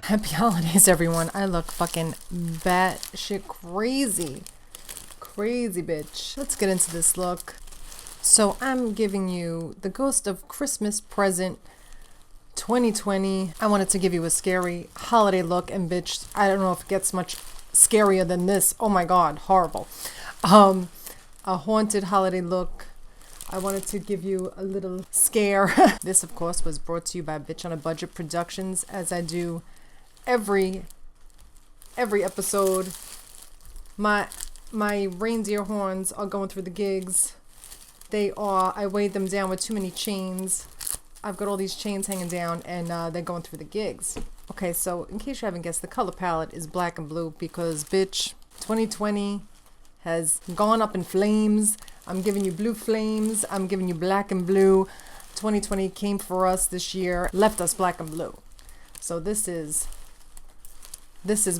Happy holidays, everyone. I look fucking batshit crazy. Crazy bitch. Let's get into this look. So I'm giving you the Ghost of Christmas Present 2020. I wanted to give you a scary holiday look, and bitch, I don't know if it gets much scarier than this. Oh my god, horrible. A haunted holiday look. I wanted to give you a little scare. This, of course, was brought to you by Bitch on a Budget Productions, as I do every episode. My reindeer horns are going through the gigs. I weighed them down with too many chains. I've got all these chains hanging down, and they're going through the gigs. Okay, so in case you haven't guessed, the color palette is black and blue because, bitch, 2020 has gone up in flames. I'm giving you blue flames. I'm giving you black and blue. 2020 came for us this year, left us black and blue. So this is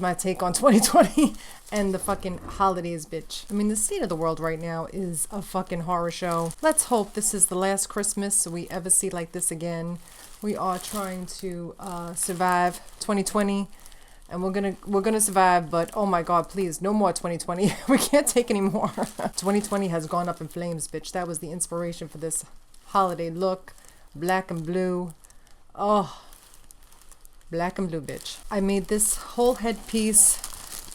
my take on 2020 and the fucking holidays, bitch. I mean, the state of the world right now is a fucking horror show. Let's hope this is the last Christmas we ever see like this again. We are trying to survive 2020, and we're gonna survive. But oh my god, please, no more 2020. We can't take any more. 2020 has gone up in flames, bitch. That was the inspiration for this holiday look, black and blue. Oh. Black and blue, bitch. I made this whole headpiece,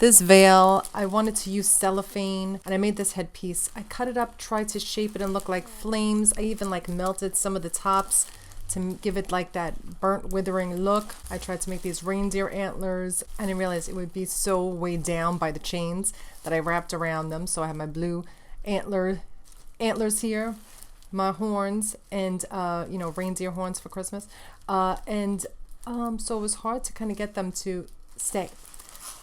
this veil. I wanted to use cellophane, and I made this headpiece. I cut it up, tried to shape it and look like flames. I even like melted some of the tops to give it like that burnt, withering look. I tried to make these reindeer antlers, and I realized it would be so weighed down by the chains that I wrapped around them. So I have my blue antlers here, my horns, and reindeer horns for Christmas, so it was hard to kind of get them to stay.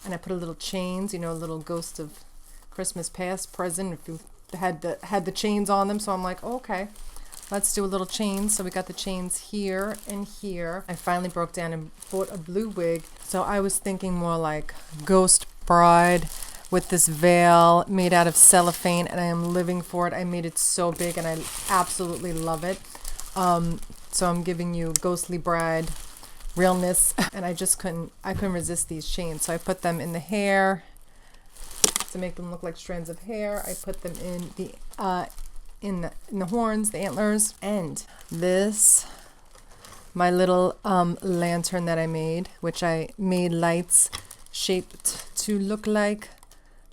And I put a little chains, a little Ghost of Christmas Past, Present, if you had the chains on them. So I'm like, okay, let's do a little chain. So we got the chains here and here. I finally broke down and bought a blue wig. So I was thinking more like Ghost Bride with this veil made out of cellophane, and I am living for it. I made it so big, and I absolutely love it. So I'm giving you Ghostly Bride realness, and I couldn't resist these chains, so I put them in the hair to make them look like strands of hair. I put them in the horns, the antlers, and this, my little lantern that I made, which I made lights shaped to look like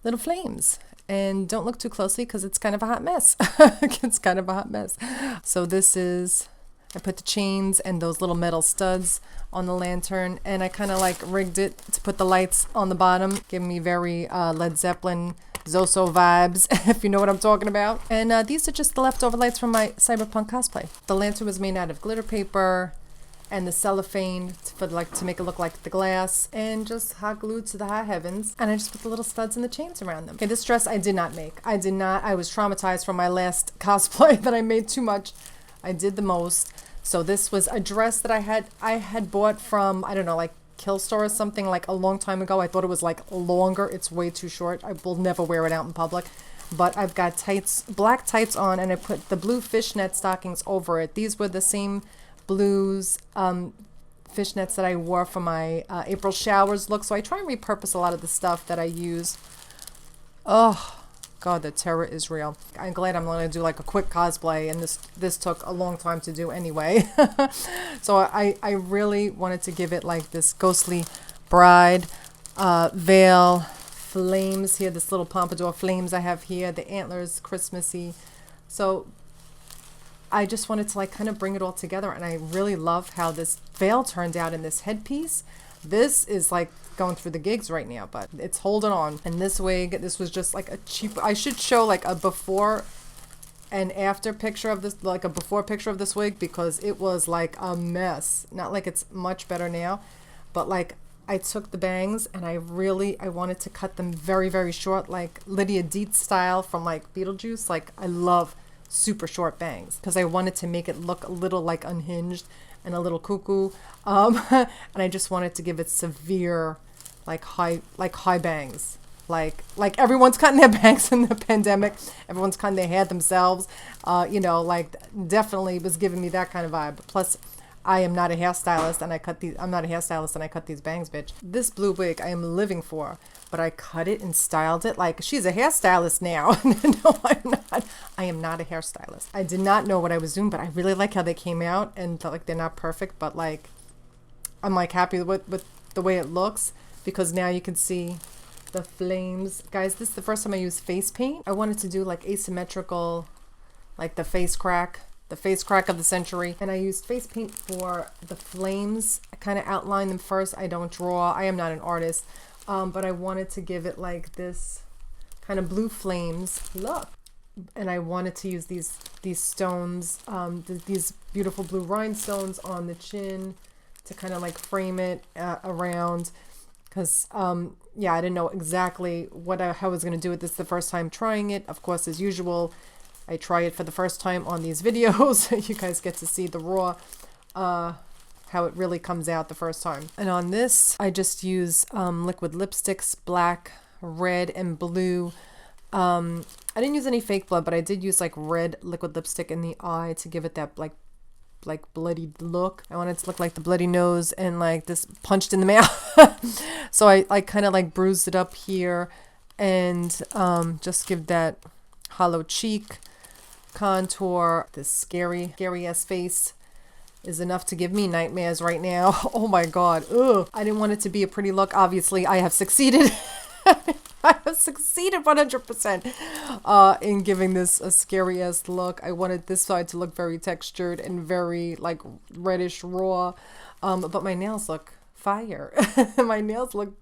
little flames. And don't look too closely because it's kind of a hot mess. It's kind of a hot mess. So this is, I put the chains and those little metal studs on the lantern, and I kind of like rigged it to put the lights on the bottom, giving me very Led Zeppelin, Zoso vibes, if you know what I'm talking about. And these are just the leftover lights from my cyberpunk cosplay. The lantern was made out of glitter paper and the cellophane to make it look like the glass, and just hot glued to the high heavens. And I just put the little studs and the chains around them. Okay, this dress I did not make. I was traumatized from my last cosplay that I made too much. I did the most. So this was a dress that I had bought from, I don't know, like Killstore or something, like a long time ago. I thought it was like longer. It's way too short. I will never wear it out in public. But I've got tights, black tights on, and I put the blue fishnet stockings over it. These were the same blues fishnets that I wore for my April showers look. So I try and repurpose a lot of the stuff that I use. Oh god, the terror is real. I'm glad I'm going to do like a quick cosplay, and this took a long time to do anyway. So I really wanted to give it like this Ghostly Bride veil, flames here, this little pompadour flames I have here, the antlers, Christmassy. So I just wanted to like kind of bring it all together, and I really love how this veil turned out in this headpiece. This is like going through the gigs right now, but it's holding on. And this wig, this was just like a cheap, I should show like a before and after picture of this, like a before picture of this wig, because it was like a mess. Not like it's much better now, but like I took the bangs and I wanted to cut them very, very short, like Lydia Dietz style from like Beetlejuice. Like I love super short bangs because I wanted to make it look a little like unhinged and a little cuckoo, and I just wanted to give it severe, like high bangs, like everyone's cutting their bangs in the pandemic. Everyone's cutting their hair themselves, like definitely was giving me that kind of vibe. Plus, I am not a hairstylist and I cut these. I'm not a hairstylist and I cut these bangs, bitch. This blue wig I am living for, but I cut it and styled it like she's a hairstylist now. No, I'm not. I am not a hairstylist. I did not know what I was doing, but I really like how they came out, and like they're not perfect, but like I'm like happy with the way it looks, because now you can see the flames. Guys, this is the first time I used face paint. I wanted to do like asymmetrical, like the face crack of the century. And I used face paint for the flames. I kind of outline them first. I don't draw. I am not an artist. But I wanted to give it like this kind of blue flames look. And I wanted to use these stones, these beautiful blue rhinestones on the chin to kind of like frame it around. Because, yeah, I didn't know exactly how I was going to do it. This is the first time trying it. Of course, as usual, I try it for the first time on these videos. You guys get to see the raw, how it really comes out the first time. And on this, I just use liquid lipsticks, black, red, and blue. I didn't use any fake blood, but I did use like red liquid lipstick in the eye to give it that like bloody look. I wanted it to look like the bloody nose and like this punched in the mouth. So I kind of like bruised it up here and just give that hollow cheek contour. This scary ass face is enough to give me nightmares right now. Oh my god. Ugh. I didn't want it to be a pretty look. Obviously I have succeeded. I have succeeded 100% in giving this a scary ass look. I wanted this side to look very textured and very like reddish raw, but my nails look fire. My nails look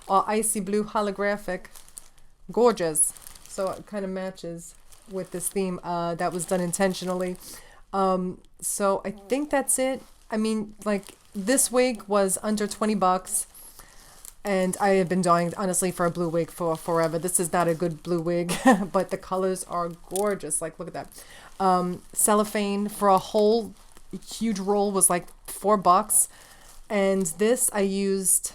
icy blue holographic, gorgeous. So it kind of matches with this theme that was done intentionally. So I think that's it. I mean, like this wig was under 20 bucks. And I have been dying, honestly, for a blue wig for forever. This is not a good blue wig, but the colors are gorgeous. Like, look at that. Cellophane for a whole huge roll was like $4. And this, I used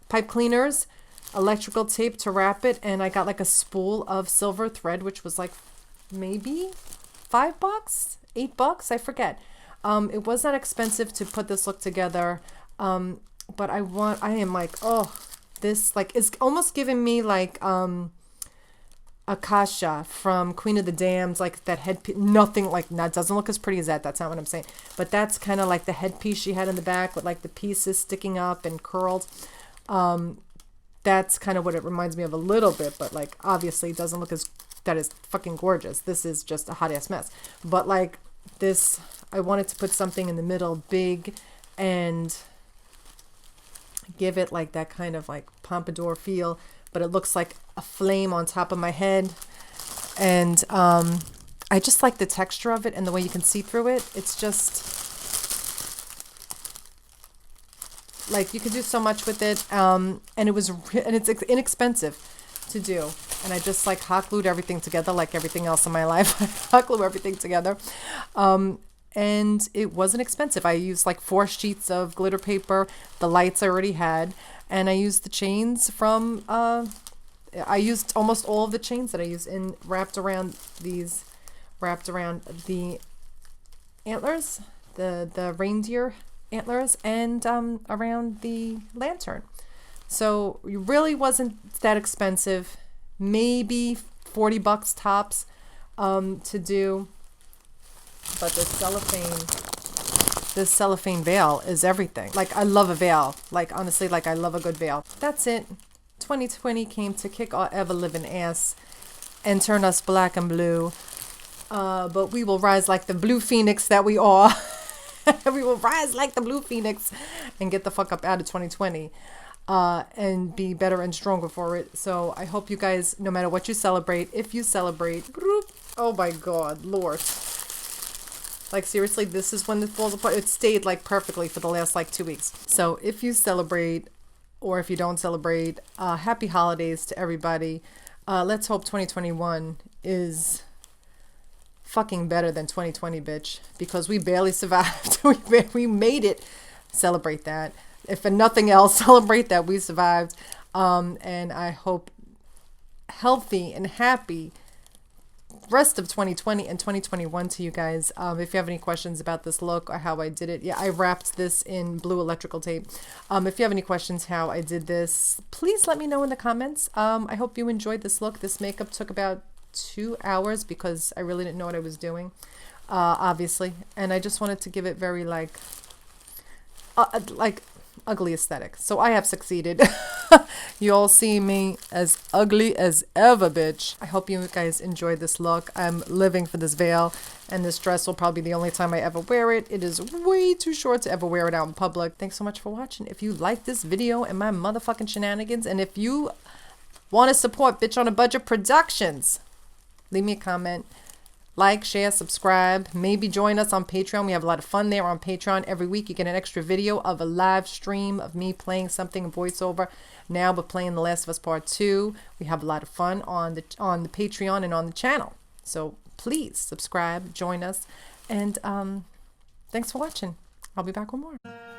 pipe cleaners, electrical tape to wrap it. And I got like a spool of silver thread, which was like maybe $5, $8, I forget. It was not expensive to put this look together. But I am like, oh, this like is almost giving me like Akasha from Queen of the Damned, like that headpiece. Nothing like that, doesn't look as pretty as that. That's not what I'm saying. But that's kind of like the headpiece she had in the back with like the pieces sticking up and curled. That's kind of what it reminds me of a little bit, but like obviously it doesn't look as, that is fucking gorgeous. This is just a hot ass mess. But like this, I wanted to put something in the middle, big, and give it like that kind of like pompadour feel, but it looks like a flame on top of my head. And I just like the texture of it and the way you can see through it. It's just like you can do so much with it. And it's inexpensive to do. And I just like hot glued everything together, like everything else in my life. I hot glue everything together. And it wasn't expensive. I used like 4 sheets of glitter paper, the lights I already had, and I used the chains from, I used almost all of the chains that I used wrapped around the antlers, the reindeer antlers, and around the lantern. So it really wasn't that expensive, maybe $40 tops to do. But this cellophane veil is everything. Like, I love a veil. Like, honestly, like, I love a good veil. That's it. 2020 came to kick our ever-living ass and turn us black and blue. But we will rise like the blue phoenix that we are. We will rise like the blue phoenix and get the fuck up out of 2020. And be better and stronger for it. So I hope you guys, no matter what you celebrate, if you celebrate, oh my God, Lord. Like, seriously, this is when it falls apart. It stayed like perfectly for the last like 2 weeks. So if you celebrate, or if you don't celebrate, happy holidays to everybody. Let's hope 2021 is fucking better than 2020, bitch, because we barely survived. We made it. Celebrate that. If for nothing else, celebrate that we survived. And I hope healthy and happy rest of 2020 and 2021 to you guys. If you have any questions about this look or how I did it, yeah, I wrapped this in blue electrical tape. If you have any questions how I did this, please let me know in the comments. I hope you enjoyed this look. This makeup took about 2 hours because I really didn't know what I was doing, obviously, and I just wanted to give it very like ugly aesthetic. So I have succeeded. You all see me as ugly as ever, bitch. I hope you guys enjoyed this look. I'm living for this veil, and this dress will probably be the only time I ever wear it. It is way too short to ever wear it out in public. Thanks so much for watching. If you like this video and my motherfucking shenanigans, and if you want to support Bitch on a Budget Productions, leave me a comment. Like, share, subscribe, maybe join us on Patreon. We have a lot of fun there on Patreon. Every week you get an extra video of a live stream of me playing something in voiceover. Now we're playing The Last of Us Part 2. We have a lot of fun on the Patreon and on the channel. So please subscribe, join us, and thanks for watching. I'll be back with more.